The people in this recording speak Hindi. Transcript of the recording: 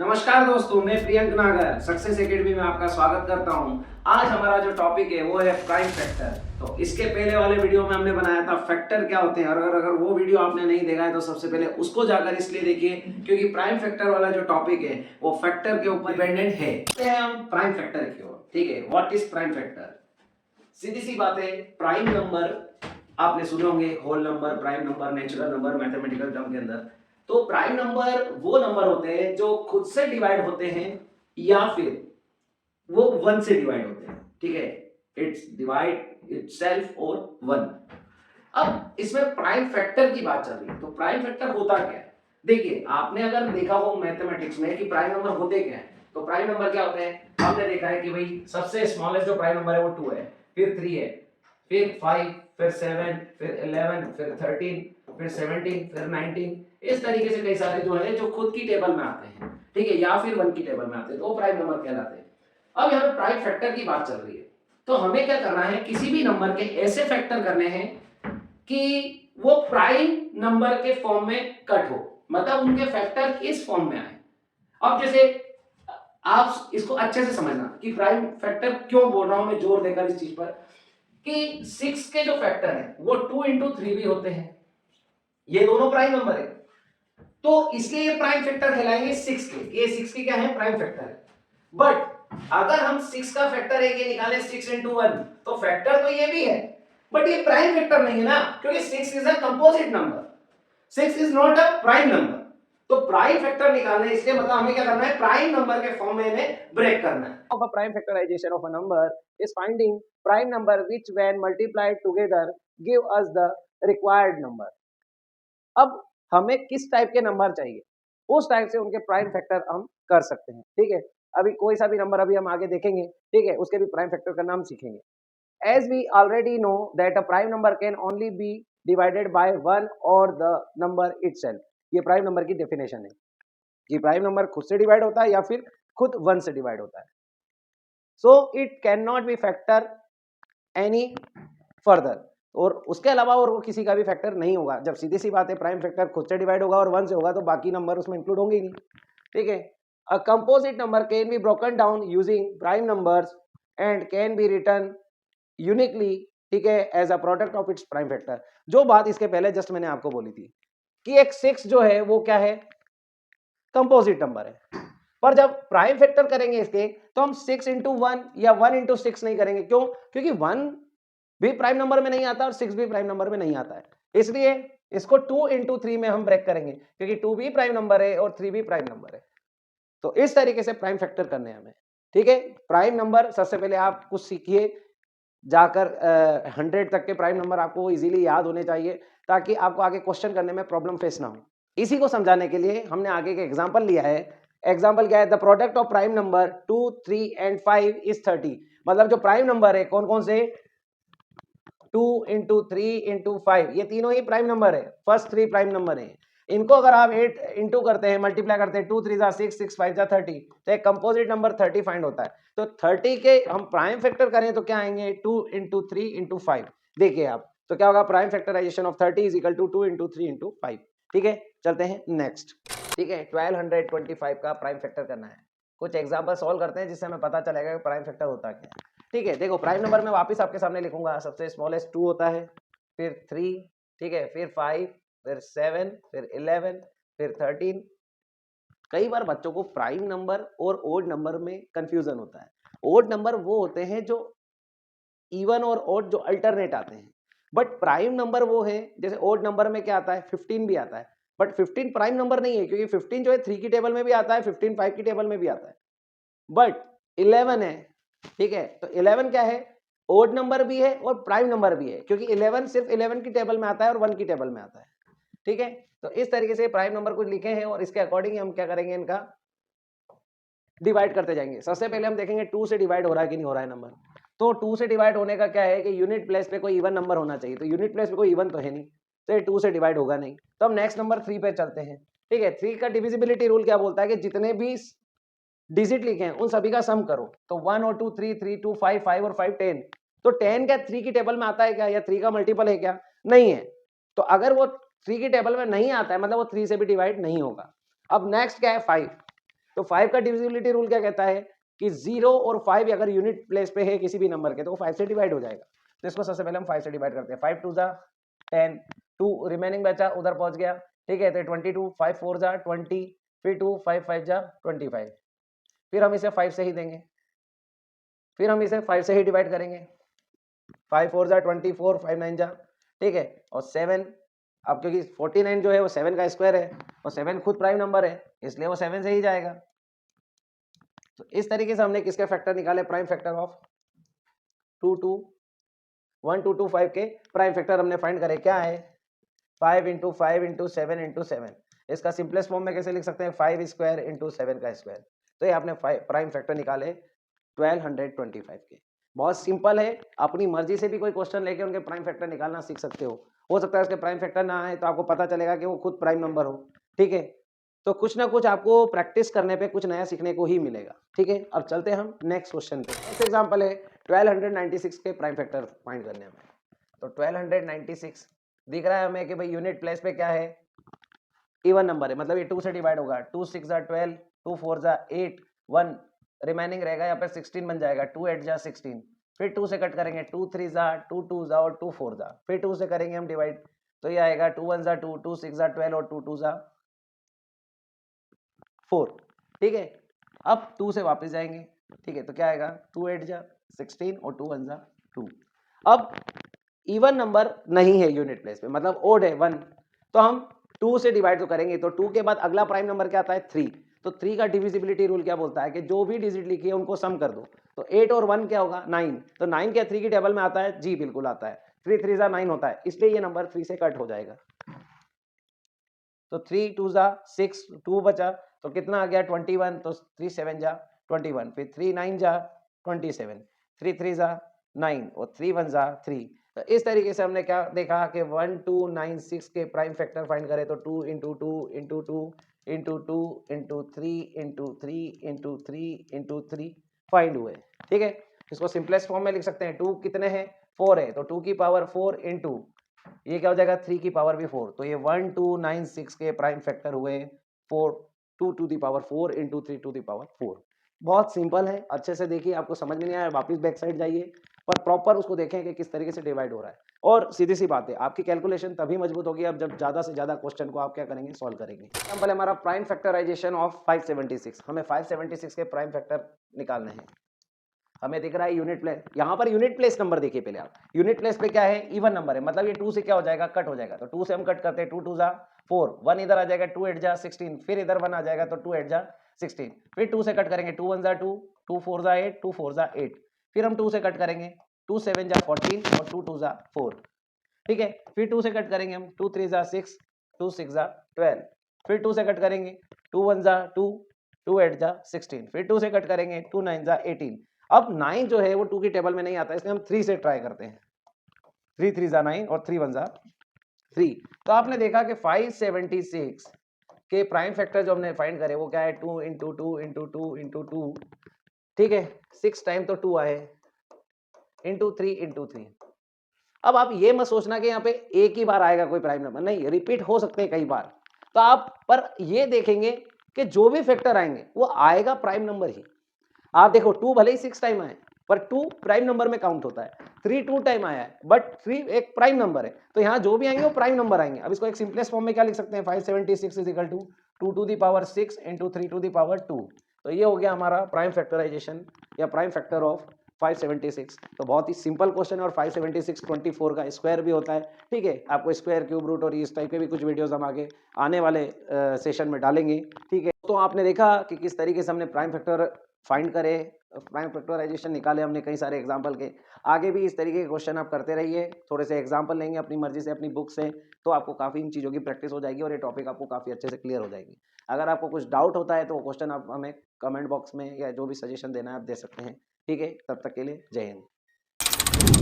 नमस्कार दोस्तों, मैं प्रियंक नागर सक्सेस एकेडमी में आपका स्वागत करता हूं। आज हमारा जो टॉपिक है वो है प्राइम फैक्टर। तो इसके पहले वाले वीडियो में हमने बनाया था फैक्टर क्या होते हैं, और अगर वो वीडियो आपने नहीं देखा है तो सबसे पहले उसको जाकर इसलिए देखिए क्योंकि प्राइम फैक्टर वाला जो टॉपिक है वो फैक्टर के ऊपर डिपेंडेंट है। हम प्राइम फैक्टर की ओर, ठीक है। What is prime factor? सीधी सी बात है, प्राइम नंबर आपने सुने होंगे, whole number, prime number, natural number mathematical term के अंदर। तो प्राइम नंबर वो नंबर होते हैं जो खुद से डिवाइड होते हैं या फिर वो वन से डिवाइड होते हैं, ठीक है। इट्स डिवाइड इटसेल्फ और वन। अब इसमें प्राइम फैक्टर की बात चल रही है, तो प्राइम फैक्टर होता क्या है? देखिए, आपने अगर देखा हो मैथमेटिक्स में कि प्राइम नंबर होते क्या है, तो प्राइम नंबर क्या होते हैं? हमने देखा है कि भाई सबसे स्मॉलेस्ट जो प्राइम नंबर है वो 2 है, फिर 3 है, फिर 5, फिर 7, फिर 11, फिर 13, फिर 17, फिर 19। इस तरीके से कई सारे जो है जो खुद की टेबल में आते हैं, ठीक है, या फिर वन की टेबल में आते हैं, तो वो प्राइम नंबर कहलाते हैं। अब यहाँ पे प्राइम फैक्टर की बात चल रही है, तो हमें क्या करना है, किसी भी नंबर के ऐसे फैक्टर करने हैं कि वो प्राइम नंबर के फॉर्म में कट हो, मतलब उनके फैक्टर इस फॉर्म में आए। अब जैसे आप इसको अच्छे से समझना कि प्राइम फैक्टर क्यों बोल रहा हूं मैं जोर देकर इस चीज पर, कि 6 के जो फैक्टर हैं वो 2 इंटू 3 भी होते हैं, ये दोनों प्राइम नंबर है, तो इसलिए ये प्राइम फैक्टर कहलाएंगे 6 के। ये 6 के क्या है? प्राइम फैक्टर है। बट अगर हम 6 का फैक्टर एक निकालें 6 इंटू 1, तो फैक्टर तो ये भी है, बट ये प्राइम फैक्टर नहीं है ना, क्योंकि 6 is a composite number, 6 is not a prime number. तो प्राइम फैक्टर निकालना है, इसलिए मतलब हमें क्या करना है, प्राइम नंबर के फॉर्म में इन्हें ब्रेक करना है। Of a prime factorization of a number is finding prime number which when multiplied together give us the required number. अब हमें किस टाइप के नंबर चाहिए, उस टाइप से उनके प्राइम फैक्टर हम कर सकते हैं, ठीक है। अभी कोई सा भी नंबर अभी हम आगे देखेंगे, ठीक है, उसके भी प्राइम फैक्टर का नाम सीखेंगे। As we already know that a prime number can only be divided by one or the number itself. ये प्राइम नंबर की डेफिनेशन है कि प्राइम नंबर खुद से डिवाइड होता है या फिर खुद वन से डिवाइड होता है। So it can not be factor any further, और उसके अलावा और वो किसी का भी फैक्टर नहीं होगा। जब सीधी सी बात है, प्राइम फैक्टर खुद से डिवाइड होगा और वन से होगा तो बाकी नंबर उसमें इंक्लूड होंगे ही नहीं, ठीक है। A composite number can be broken down using prime numbers and can be written uniquely, ठीक है, as a product of its prime factor. जो बात इसके पहले जस्ट मैंने आपको बोली थी कि एक 6 जो है वो क्या है, कंपोजिट नंबर है, पर जब प्राइम फैक्टर करेंगे इसके तो हम 6 इंटू 1 या 1 इंटू 6 नहीं करेंगे। क्यों? क्योंकि 1 भी प्राइम नंबर में नहीं आता और 6 भी प्राइम नंबर में नहीं आता है, इसलिए इसको 2 इंटू 3 में हम ब्रेक करेंगे, क्योंकि 2 भी प्राइम नंबर है और 3 भी प्राइम नंबर है। तो इस तरीके से प्राइम फैक्टर करने हैं हमें, ठीक है। प्राइम नंबर सबसे पहले आप कुछ सीखिए जाकर, 100 तक के प्राइम नंबर आपको इजीली याद होने चाहिए ताकि आपको आगे क्वेश्चन करने में प्रॉब्लम फेस ना हो। इसी को समझाने के लिए हमने आगे के एग्जांपल लिया है। एग्जांपल क्या है? The product of prime number 2, 3 and 5 is 30। मतलब जो प्राइम नंबर है कौन कौन से, 2 इंटू 3 इंटू 5, ये तीनों ही प्राइम नंबर है, फर्स्ट 3 प्राइम नंबर है। इनको अगर आप 8 इंटू करते हैं, मल्टीप्लाई करते हैं, 2 3 जा 6, 6 5 जा 30, तो एक कंपोजिट नंबर 30 फाइंड होता है। तो 30 के हम प्राइम फैक्टर करें तो क्या आएंगे, 2 इंटू 3 इंटू 5। देखिए आप, तो क्या होगा, prime factorization of 30 is equal to 2 into 3 into 5, ठीक है। चलते हैं नेक्स्ट, ठीक है। 1225 का प्राइम फैक्टर करना है। कुछ एग्जाम्पल सॉल्व करते हैं जिससे हमें पता चलेगा कि प्राइम फैक्टर होता क्या है, ठीक है। देखो, प्राइम नंबर में वापस आपके सामने लिखूंगा, सबसे स्मॉलेस्ट 2 होता है, फिर 3, ठीक है, फिर 5, फिर 7, फिर 11, फिर 13। कई बार बच्चों को प्राइम नंबर और ओड नंबर में कंफ्यूजन होता है। ओड नंबर वो होते हैं जो इवन और ओड जो अल्टरनेट आते हैं, बट प्राइम नंबर वो है, जैसे ओड नंबर में क्या आता है, 15 भी आता है, बट 15 प्राइम नंबर नहीं है, क्योंकि 15 जो है 3 की टेबल में भी आता है, 15 5 की टेबल में भी आता है, बट 11 है, ठीक है। तो 11 क्या है, ओड नंबर भी है और प्राइम नंबर भी है, क्योंकि 11 सिर्फ 11 की टेबल में आता है और 1 की टेबल में आता है, ठीक है। तो इस तरीके से प्राइम नंबर कुछ लिखे हैं और इसके अकॉर्डिंग हम क्या करेंगे, इनका डिवाइड करते जाएंगे। सबसे पहले हम देखेंगे 2 से डिवाइड हो रहा है कि नहीं हो रहा है नंबर। तो 2 से डिवाइड होने का क्या है कि यूनिट प्लेस पे कोई इवन नंबर होना चाहिए, तो यूनिट प्लेस पे कोई इवन तो है नहीं, तो ये 2 से डिवाइड होगा नहीं। तो हम नेक्स्ट नंबर 3 पे चलते हैं, ठीक है। 3 का डिविजिबिलिटी रूल क्या बोलता है कि जितने भी डिजिट लिखे हैं उन सभी का सम करो। तो 1 और 2 3, 3 2 5, 5 और 5 10। तो 10 क्या 3 की टेबल में आता है क्या, या 3 का मल्टीपल है क्या? नहीं है। तो अगर वो 3 की टेबल में नहीं आता है मतलब वो 3 से भी डिवाइड नहीं होगा। अब नेक्स्ट क्या है, 5। तो 5 का डिविजिबिलिटी रूल क्या कहता है कि 0 और 5 अगर यूनिट प्लेस पे है किसी भी नंबर के तो वो 5 से डिवाइड हो जाएगा। तो इसको सबसे पहले हम 5 से डिवाइड करते हैं। 5 2 जा 10, 2 रिमेनिंग बचा उधर पहुंच गया, ठीक है। तो 22, 5 4 जा 20, फिर 2 5 5 जा 25, फिर हम इसे 5 से ही देंगे, फिर हम इसे 5 से ही डिवाइड करेंगे। 5 4 जा 24, 5 9 जा, ठीक है। और 7, अब क्योंकि 49 जो है वो 7 का स्क्वायर है और 7 खुद प्राइम नंबर है इसलिए वो 7 से ही जाएगा। तो इस तरीके से हमने किसके फैक्टर निकाले, प्राइम फैक्टर ऑफ 2 2 1 2 2 5 के प्राइम फैक्टर हमने फाइंड करे। क्या है 5 इंटू 5 इंटू 7 इंटू 7। इसका सिंपलेस्ट फॉर्म में कैसे लिख सकते हैं 5 स्क्वायर इंटू 7 का स्क्वायर। तो ये आपने प्राइम फैक्टर निकाले 1225 के। बहुत सिंपल है, अपनी मर्जी से भी कोई क्वेश्चन लेके उनके प्राइम फैक्टर निकालना सीख सकते हो सकता है उसके प्राइम फैक्टर ना आए तो आपको पता चलेगा कि वो खुद प्राइम नंबर हो, ठीक है। तो कुछ ना कुछ आपको प्रैक्टिस करने पे कुछ नया सीखने को ही मिलेगा, ठीक है। अब चलते हैं हम नेक्स्ट क्वेश्चन पे। नेक्स्ट एग्जांपल है 1296 के प्राइम फैक्टर फाइंड करने में। तो 1296 दिख रहा है हमें कि भाई यूनिट प्लेस पे क्या है, इवन नंबर है, मतलब ये 2 से डिवाइड होगा। 2 6 जा 12, 2 4 जा 8, 1 रिमेनिंग रहेगा, यहाँ पे 16 बन जाएगा। 2 8 जा 16, फिर 2 से कट करेंगे। 2 3 जा 2 2 जा और 2 4 जा, फिर 2 से करेंगे हम डिवाइड, तो ये आएगा 2 1 जा 2, 2 6 जा 12 और 2 2 जा 4, ठीक है। अब 2 से वापस जाएंगे, ठीक है। तो क्या आएगा 2 8 जा 16 और 2 1 जा 2। अब इवन नंबर नहीं है यूनिट प्लेस पे, मतलब ओड है 1, तो हम 2 से डिवाइड तो करेंगे। तो 2 के बाद अगला प्राइम नंबर क्या आता है 3। तो 3 का डिविजिबिलिटी रूल क्या बोलता है कि जो भी डिजिट लिखी है उनको सम कर दो। तो 8 और 1 क्या होगा 9। तो 9 क्या 3 की टेबल में आता है, जी बिल्कुल आता है। 3 3 जा 9 होता है, इसलिए ये नंबर 3 से कट हो जाएगा। तो 3 2 जा 6, 2 बचा तो कितना आ गया 21। तो 3 7 जा 21, फिर 3 9 जा 27, 3 3 जा 9 और 3 1 जा 3। तो इस तरीके से हमने क्या देखा कि 1296 के प्राइम फैक्टर फाइंड करें तो 2 into 2 into 2 into 2 into 3 into 3 into 3 into 3 find हुए, ठीक है। इसको सिंपलेस्ट फॉर्म में लिख सकते हैं। 2 कितने हैं 4 है, तो 2 की पावर 4 इंटू ये क्या हो जाएगा 3 की पावर भी 4। तो ये 1296 के प्राइम फैक्टर हुए 4, 2 to the power 4 into 3 to the power 4। बहुत सिंपल है, अच्छे से देखिए। आपको समझ में नहीं आया वापस बैक साइड जाइए, पर प्रॉपर उसको देखें कि किस तरीके से डिवाइड हो रहा है। और सीधी सी बात है, आपकी कैलकुलेशन तभी मजबूत होगी अब जब ज़्यादा से ज़्यादा क्वेश्चन को आप क्या करेंगे सॉल्व करेंगे। एग्जाम्पल हमारा प्राइम फैक्टराइजेशन ऑफ 576। हमें 576 के प्राइम फैक्टर निकालने हैं। हमें दिख रहा है यूनिट प्लेस, यहाँ पर यूनिट प्लेस नंबर देखिए पहले आप। यूनिट प्लेस पे क्या है इवन नंबर है, मतलब ये 2 से क्या हो जाएगा कट हो जाएगा। तो 2 से हम कट करते हैं, 2 2 जा 4, 1 इधर आ जाएगा, 2 8 जा 16, फिर इधर 1 आ जाएगा तो 2 8 जा 16, फिर 2 से कट करेंगे, 2 1 जा 2, 2 4 जा 8, 2 4 जा 8, फिर हम 2 से कट करेंगे, 2 7 जा 14 और 2 2 जा 4, ठीक है। फिर 2 से कट करेंगे हम, 2 3 जा 6, 2 6 जा 12, फिर 2 से कट करेंगे, 2 1 जा 2, 2 8 जा 16, फिर 2 से कट करेंगे, 2 9 जा 18। अब 9 जो है वो 2 की टेबल में नहीं आता, इसलिए हम 3 से ट्राई करते हैं। 3 3 जा 9 और 3 1 जा 3। तो आपने देखा कि 576 के प्राइम फैक्टर जो हमने फाइंड करे वो क्या है 2 इंटू 2 इंटू 2 इंटू 2, ठीक है। 6 टाइम तो 2 आए इंटू 3 इंटू 3। अब आप ये मत सोचना कि यहाँ पे एक ही बार आएगा कोई प्राइम नंबर, नहीं, रिपीट हो सकते हैं कई बार। तो आप पर ये देखेंगे कि जो भी फैक्टर आएंगे वो आएगा प्राइम नंबर ही। आप देखो 2 भले ही 6 टाइम आए पर 2 प्राइम नंबर में काउंट होता है। 3 2 टाइम आया है बट 3 एक प्राइम नंबर है, तो यहाँ जो भी आएंगे वो प्राइम नंबर आएंगे। अब इसको एक सिंपलेस्ट फॉर्म में क्या लिख सकते हैं 576 is equal to 2 to the power 6 into 3 to the power 2। तो ये हो गया हमारा प्राइम फैक्टराइजेशन या प्राइम फैक्टर ऑफ 576। तो बहुत ही सिंपल क्वेश्चन है और 576 24 का स्क्वायर भी होता है, ठीक है। आपको स्क्वायर क्यूब रूट और इस टाइप के भी कुछ वीडियोस हम आगे आने वाले सेशन में डालेंगे, ठीक है। तो आपने देखा कि किस तरीके से हमने प्राइम फैक्टर फाइंड करे, प्राइम फैक्टराइजेशन निकाले हमने कई सारे एग्जाम्पल के। आगे भी इस तरीके के क्वेश्चन आप करते रहिए, थोड़े से एग्जाम्पल लेंगे अपनी मर्जी से अपनी बुक से, तो आपको काफ़ी इन चीज़ों की प्रैक्टिस हो जाएगी और ये टॉपिक आपको काफ़ी अच्छे से क्लियर हो जाएगी। अगर आपको कुछ डाउट होता है तो वो क्वेश्चन आप हमें कमेंट बॉक्स में या जो भी सजेशन देना है आप दे सकते हैं, ठीक है। तब तक के लिए जय हिंद।